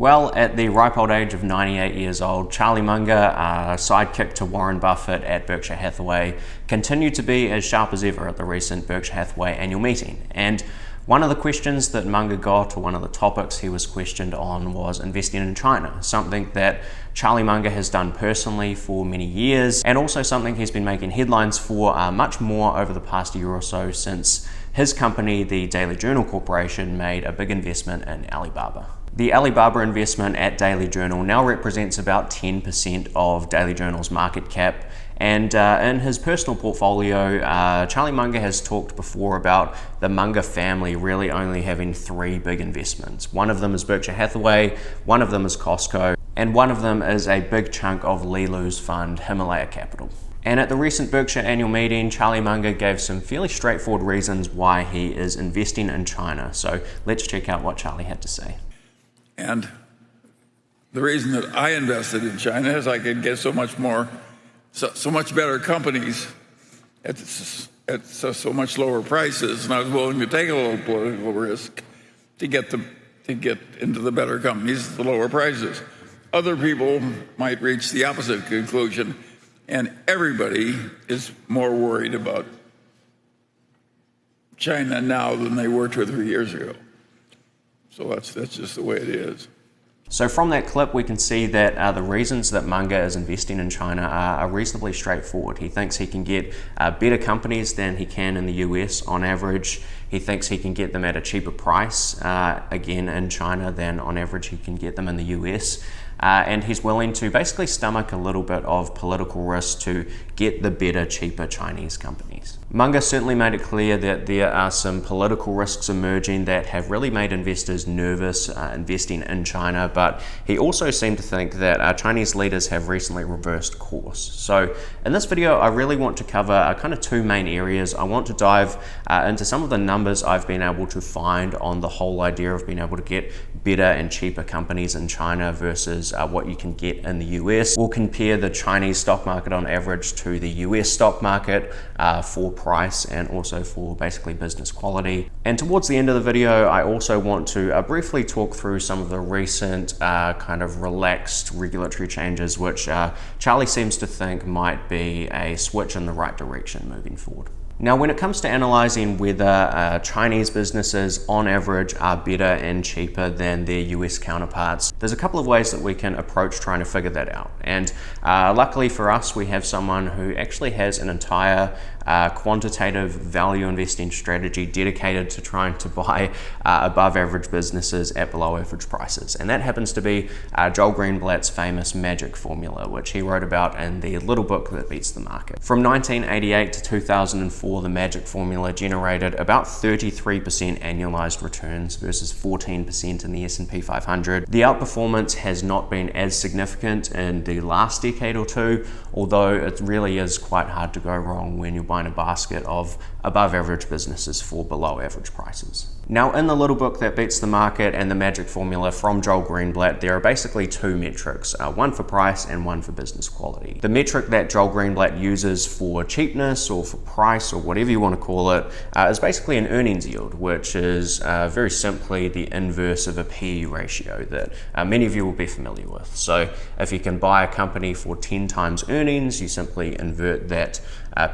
Well, at the ripe old age of 98 years old, Charlie Munger, sidekick to Warren Buffett at Berkshire Hathaway, continued to be as sharp as ever at the recent Berkshire Hathaway annual meeting. And one of the questions that Munger got, or one of the topics he was questioned on, was investing in China, something that Charlie Munger has done personally for many years, and also something he's been making headlines for much more over the past year or so since his company, the Daily Journal Corporation, made a big investment in Alibaba. The Alibaba investment at Daily Journal now represents about 10% of Daily Journal's market cap. And in his personal portfolio, Charlie Munger has talked before about the Munger family really only having 3 big investments. One of them is Berkshire Hathaway, one of them is Costco, and one of them is a big chunk of Lilu's fund, Himalaya Capital. And at the recent Berkshire annual meeting, Charlie Munger gave some fairly straightforward reasons why he is investing in China. So let's check out what Charlie had to say. And the reason that I invested in China is I could get so much better companies at so much lower prices, and I was willing to take a little political risk to get into the better companies at the lower prices. Other people might reach the opposite conclusion, and everybody is more worried about China now than they were 2 or 3 years ago. So that's just the way it is. So from that clip, we can see that the reasons that Munger is investing in China are reasonably straightforward. He thinks he can get better companies than he can in the US on average. He thinks he can get them at a cheaper price, again in China, than on average he can get them in the US. And he's willing to basically stomach a little bit of political risk to get the better, cheaper Chinese companies. Munger certainly made it clear that there are some political risks emerging that have really made investors nervous investing in China, but he also seemed to think that Chinese leaders have recently reversed course. So in this video, I really want to cover kind of 2 main areas. I want to dive into some of the numbers I've been able to find on the whole idea of being able to get better and cheaper companies in China versus what you can get in the US. We'll compare the Chinese stock market on average to the US stock market for price and also for basically business quality. And towards the end of the video, I also want to briefly talk through some of the recent kind of relaxed regulatory changes, which Charlie seems to think might be a switch in the right direction moving forward. Now, when it comes to analyzing whether Chinese businesses on average are better and cheaper than their US counterparts, there's a couple of ways that we can approach trying to figure that out. And luckily for us, we have someone who actually has an entire quantitative value investing strategy dedicated to trying to buy above average businesses at below average prices. And that happens to be Joel Greenblatt's famous magic formula, which he wrote about in the little book that beats the market. From 1988 to 2004, the magic formula generated about 33% annualized returns versus 14% in the S&P 500. The outperformance has not been as significant in the last decade or two, although it really is quite hard to go wrong when you're buying a basket of above average businesses for below average prices. Now, in the little book that beats the market and the magic formula from Joel Greenblatt, there are basically 2 metrics, one for price and one for business quality. The metric that Joel Greenblatt uses for cheapness or for price or whatever you want to call it is basically an earnings yield, which is very simply the inverse of a PE ratio that many of you will be familiar with. So if you can buy a company for 10 times earnings, you simply invert that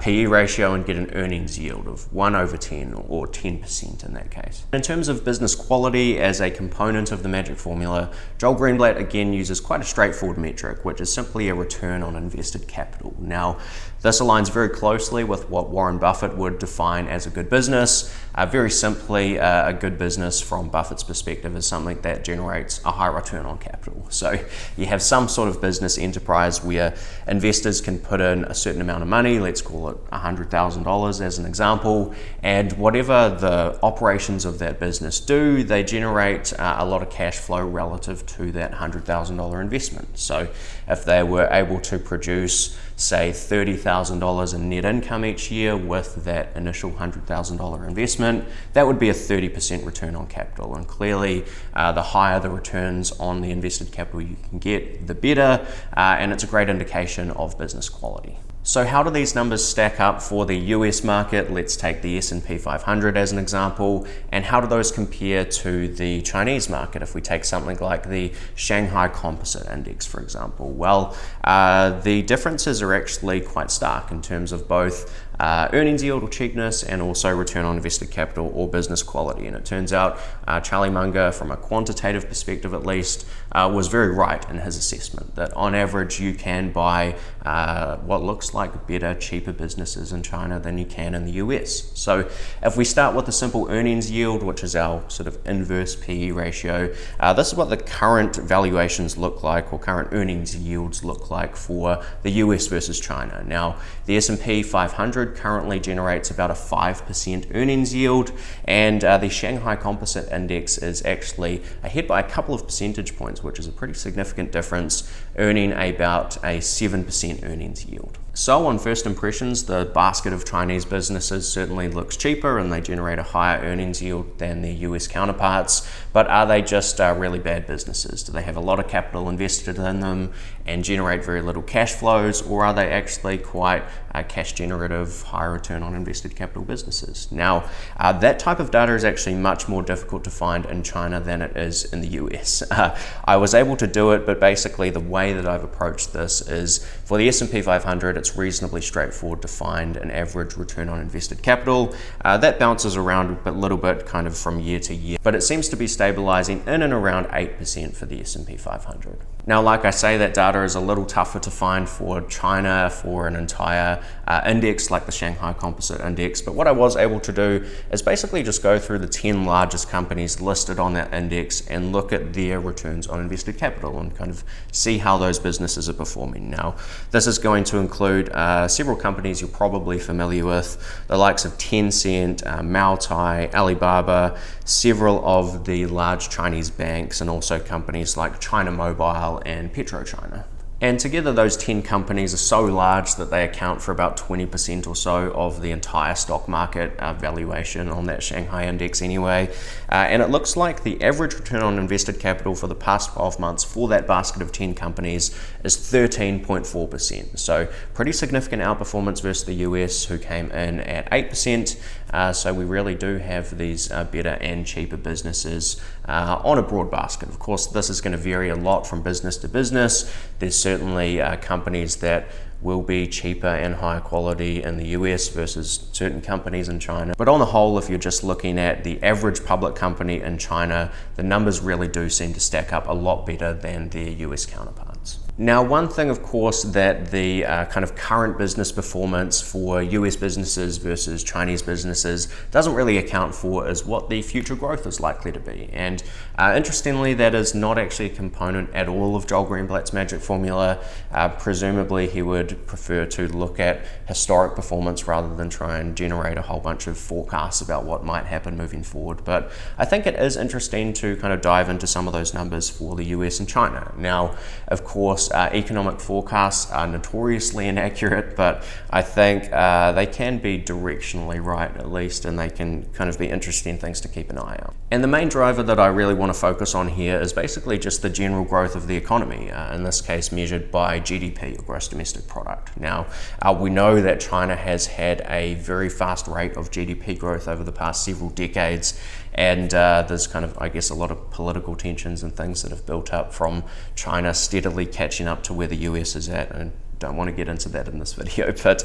PE ratio and get an earnings yield of 1/10 or 10% in that case. In terms of business quality as a component of the magic formula, Joel Greenblatt again uses quite a straightforward metric, which is simply a return on invested capital. Now, this aligns very closely with what Warren Buffett would define as a good business. Very simply, a good business from Buffett's perspective is something that generates a high return on capital. So you have some sort of business enterprise where investors can put in a certain amount of money, let's call it $100,000 as an example, and whatever the operations of that business do, they generate a lot of cash flow relative to that $100,000 investment. So if they were able to produce, say, $30,000 in net income each year with that initial $100,000 investment, that would be a 30% return on capital. And clearly, the higher the returns on the invested capital you can get, the better, and it's a great indication of business quality. So how do these numbers stack up for the US market? Let's take the S&P 500 as an example. And how do those compare to the Chinese market if we take something like the Shanghai Composite Index, for example? Well, the differences are actually quite stark in terms of both earnings yield or cheapness and also return on invested capital or business quality. And it turns out Charlie Munger, from a quantitative perspective at least, was very right in his assessment that on average you can buy what looks like better, cheaper businesses in China than you can in the US. So if we start with the simple earnings yield, which is our sort of inverse PE ratio, this is what the current valuations look like, or current earnings yields look like for the US versus China. Now, the S&P 500 currently generates about a 5% earnings yield, and the Shanghai Composite Index is actually ahead by a couple of percentage points, which is a pretty significant difference, earning about a 7% earnings yield. So on first impressions, the basket of Chinese businesses certainly looks cheaper and they generate a higher earnings yield than their US counterparts, but are they just really bad businesses? Do they have a lot of capital invested in them and generate very little cash flows, or are they actually quite cash generative, high return on invested capital businesses? Now, that type of data is actually much more difficult to find in China than it is in the US. I was able to do it, but basically the way that I've approached this is for the S&P 500, it's reasonably straightforward to find an average return on invested capital. That bounces around a little bit kind of from year to year, but it seems to be stabilizing in and around 8% for the S&P 500. Now, like I say, that data is a little tougher to find for China for an entire index like the Shanghai Composite Index, but what I was able to do is basically just go through the 10 largest companies listed on that index and look at their returns on invested capital and kind of see how those businesses are performing. Now, this is going to include several companies you're probably familiar with, the likes of Tencent, Maotai, Alibaba, several of the large Chinese banks, and also companies like China Mobile and PetroChina. And together those 10 companies are so large that they account for about 20% or so of the entire stock market valuation on that Shanghai index anyway. And it looks like the average return on invested capital for the past 12 months for that basket of 10 companies is 13.4%. So pretty significant outperformance versus the US, who came in at 8%. So we really do have these better and cheaper businesses on a broad basket. Of course, this is going to vary a lot from business to business. There's certainly companies that will be cheaper and higher quality in the US versus certain companies in China. But on the whole, if you're just looking at the average public company in China, the numbers really do seem to stack up a lot better than their US counterparts. Now, one thing, of course, that the kind of current business performance for US businesses versus Chinese businesses doesn't really account for is what the future growth is likely to be. And interestingly, that is not actually a component at all of Joel Greenblatt's magic formula. Presumably, he would prefer to look at historic performance rather than try and generate a whole bunch of forecasts about what might happen moving forward. But I think it is interesting to kind of dive into some of those numbers for the US and China. Now, of course, economic forecasts are notoriously inaccurate, but I think they can be directionally right at least, and they can kind of be interesting things to keep an eye on. And the main driver that I really want to focus on here is basically just the general growth of the economy, in this case measured by GDP, or gross domestic product. Now, we know that China has had a very fast rate of GDP growth over the past several decades, and there's kind of, I guess, a lot of political tensions and things that have built up from China steadily catching up to where the US is at, and don't want to get into that in this video. But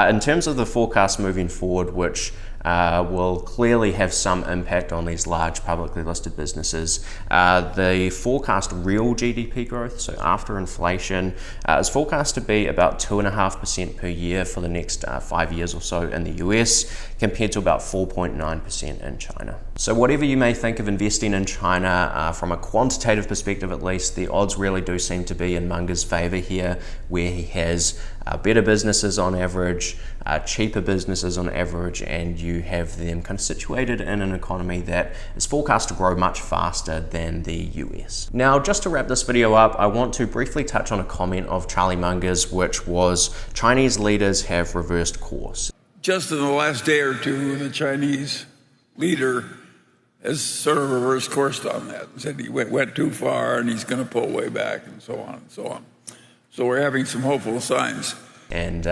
in terms of the forecast moving forward, which will clearly have some impact on these large publicly listed businesses, the forecast real GDP growth, so after inflation, is forecast to be about 2.5% per year for the next 5 years or so in the US, compared to about 4.9% in China. So whatever you may think of investing in China, from a quantitative perspective at least, the odds really do seem to be in Munger's favor here, where he has better businesses on average, cheaper businesses on average, and you have them kind of situated in an economy that is forecast to grow much faster than the US. Now, just to wrap this video up, I want to briefly touch on a comment of Charlie Munger's, which was Chinese leaders have reversed course. Just in the last day or two, the Chinese leader has sort of reversed course on that and said he went too far and he's going to pull way back, and so on and so on. So we're having some hopeful signs. And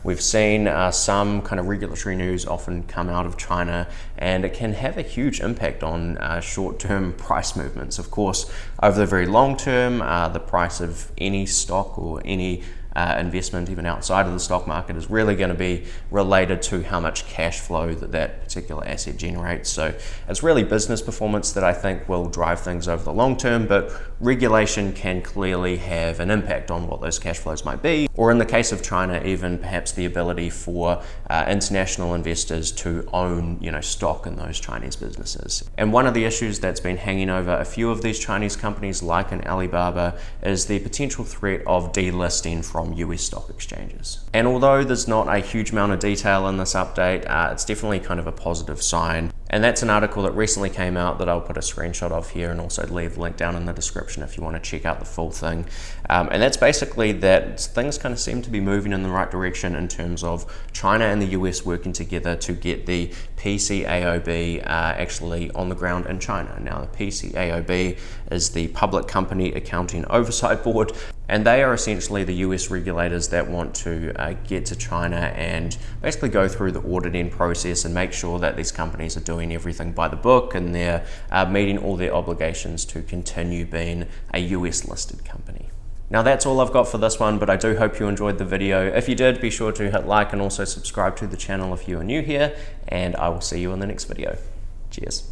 we've seen some kind of regulatory news often come out of China, and it can have a huge impact on short-term price movements. Of course, over the very long term, the price of any stock or any investment, even outside of the stock market, is really going to be related to how much cash flow that particular asset generates. So it's really business performance that I think will drive things over the long term, but regulation can clearly have an impact on what those cash flows might be, or in the case of China, even perhaps the ability for international investors to own, stock in those Chinese businesses. And one of the issues that's been hanging over a few of these Chinese companies, like an Alibaba, is the potential threat of delisting from US stock exchanges. And although there's not a huge amount of detail in this update, it's definitely kind of a positive sign. And that's an article that recently came out that I'll put a screenshot of here and also leave a link down in the description if you want to check out the full thing. And that's basically that things kind of seem to be moving in the right direction in terms of China and the US working together to get the PCAOB actually on the ground in China. Now, the PCAOB is the Public Company Accounting Oversight Board, and they are essentially the US regulators that want to get to China and basically go through the auditing process and make sure that these companies are doing everything by the book and they're meeting all their obligations to continue being a US listed company. Now that's all I've got for this one, but I do hope you enjoyed the video. If you did, be sure to hit like and also subscribe to the channel if you are new here, and I will see you in the next video. Cheers.